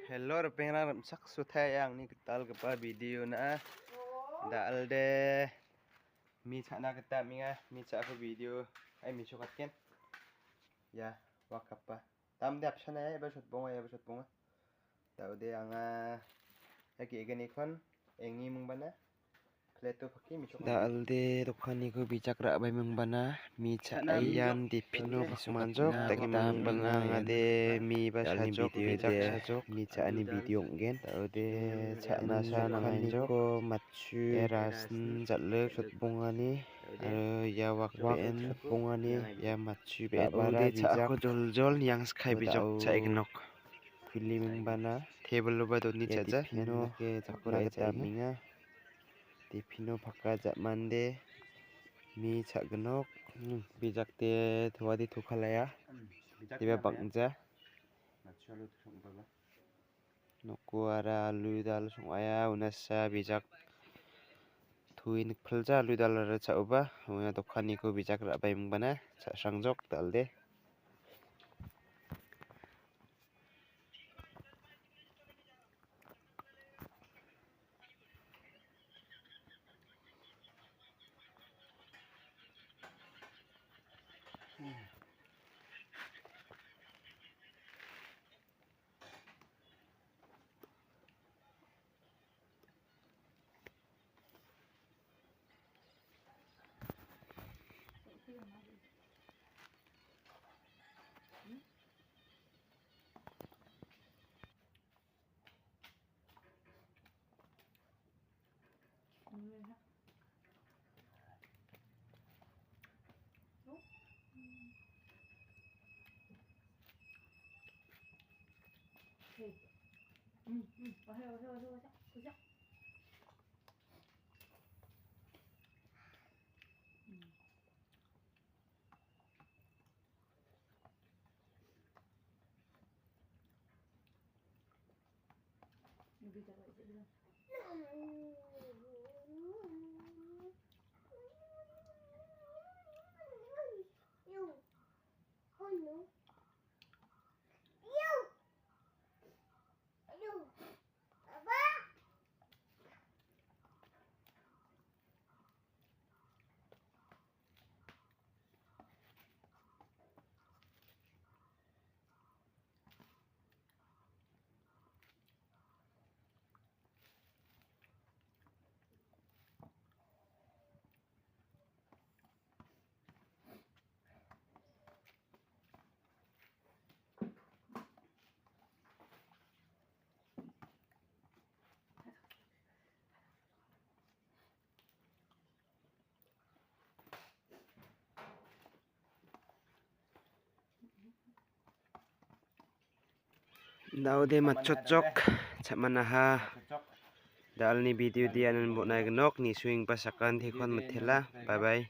Hello pengen sak suthay yang ni ketal kepa video na da alde mi chana keta mi cha ko video ai mi chokat ken ya wakapa tam de apshana ai ba shot bonga da de anga yaki gani kon engi mung bana kleto phaki mi chokat da alde dokani ko bijak ra bai mung bana mi cha ayan dipino basmanjok tagi mung bana ngade mi ba sajok bijak mi cha ani video ngen da de cha na sa nangai ko machu erasin jatle shot bongani ya wakpen shot bongani ya machu be bara bijak ko jol yang skai bijak cha ignok film bana table ba doni chaja no ke jakura ta minga Tipino phaka jamande mi chagnok bijak te thwadi thukhalaya tiba bangja nachalu thungba noko ara alu dal sungaya unasa bijak thuin phalja alu dal ra chauba una dokhani ko bijak ra bai mungbana cha sangjok dalde Daude macocok chamanaha dalni video dia nan bonai gnok ni swing pasakan thekon methela bye bye